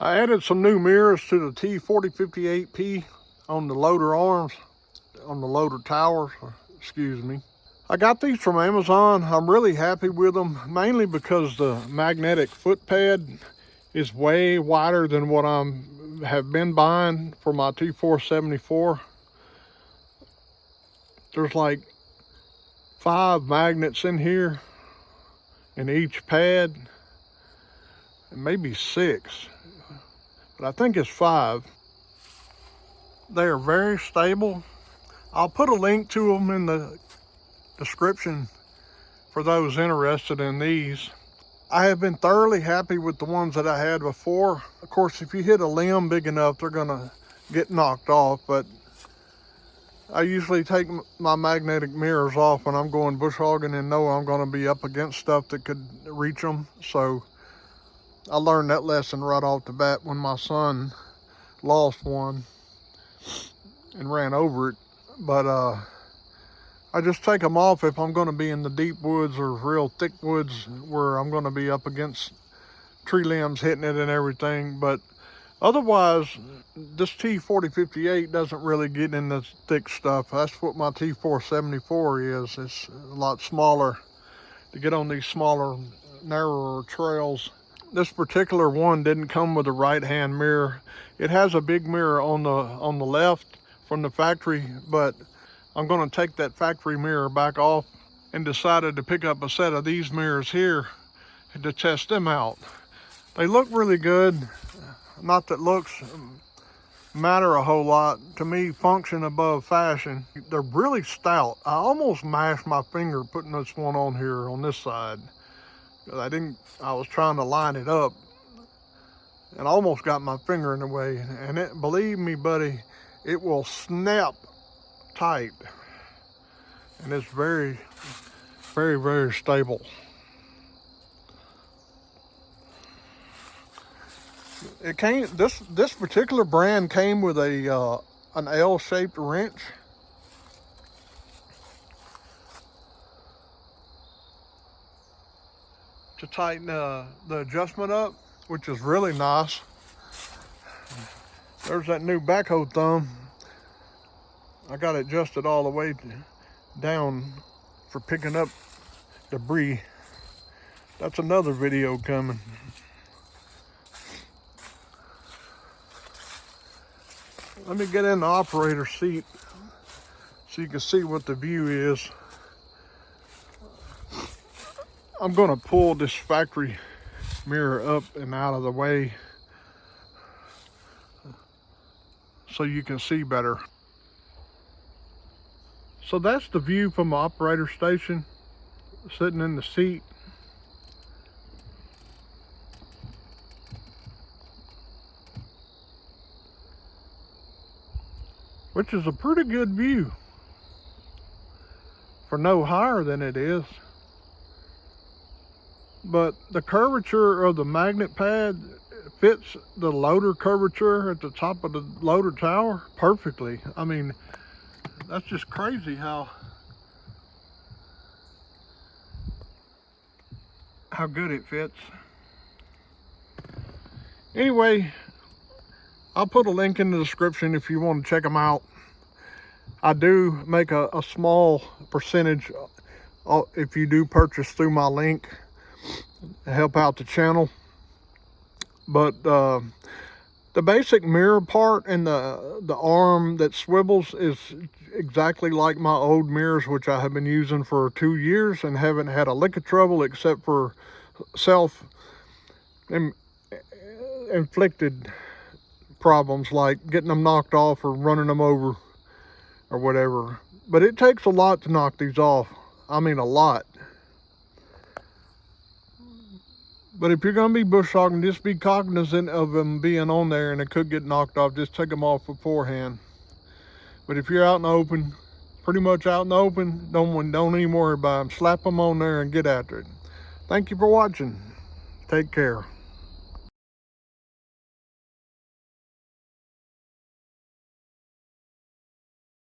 I added some new mirrors to the T4058P on the loader arms, on the loader towers, excuse me. I got these from Amazon. I'm really happy with them, mainly because the magnetic foot pad is way wider than what I have been buying for my T474. There's like 5 magnets in here in each pad, and maybe 6, but I think it's 5. They are very stable. I'll put a link to them in the description for those interested in these. I have been thoroughly happy with the ones that I had before. Of course, if you hit a limb big enough, they're gonna get knocked off, but I usually take my magnetic mirrors off when I'm going bush hogging and know I'm gonna be up against stuff that could reach them. So I learned that lesson right off the bat when my son lost one and ran over it. But I just take them off if I'm going to be in the deep woods or real thick woods where I'm going to be up against tree limbs hitting it and everything. But otherwise, this T4058 doesn't really get in the thick stuff. That's what my T474 is. It's a lot smaller to get on these smaller, narrower trails. This particular one didn't come with a right-hand mirror. It has a big mirror on the left from the factory, but I'm going to take that factory mirror back off and decided to pick up a set of these mirrors here to test them out. They look really good. Not that looks matter a whole lot. To me, function above fashion. They're really stout. I almost mashed my finger putting this one on here on this side. I was trying to line it up and almost got my finger in the way. And believe me, buddy, it will snap tight. And it's very, very, very stable. It came, this particular brand came with an L-shaped wrench. To tighten the adjustment up, which is really nice. There's that new backhoe thumb. I got it adjusted all the way down for picking up debris. That's another video coming. Let me get in the operator's seat so you can see what the view is. I'm gonna pull this factory mirror up and out of the way so you can see better. So that's the view from the operator station, sitting in the seat. Which is a pretty good view for no higher than it is. But the curvature of the magnet pad fits the loader curvature at the top of the loader tower perfectly. I mean, that's just crazy how good it fits. Anyway, I'll put a link in the description if you want to check them out. I do make a small percentage if you do purchase through my link to help out the channel. But the basic mirror part and the arm that swivels is exactly like my old mirrors, which I have been using for 2 years and haven't had a lick of trouble except for self-inflicted problems like getting them knocked off or running them over or whatever. But it takes a lot to knock these off. I mean, a lot. But if you're going to be bush hogging, just be cognizant of them being on there and it could get knocked off. Just take them off beforehand. But if you're out in the open, pretty much out in the open, don't even worry about them. Slap them on there and get after it. Thank you for watching. Take care.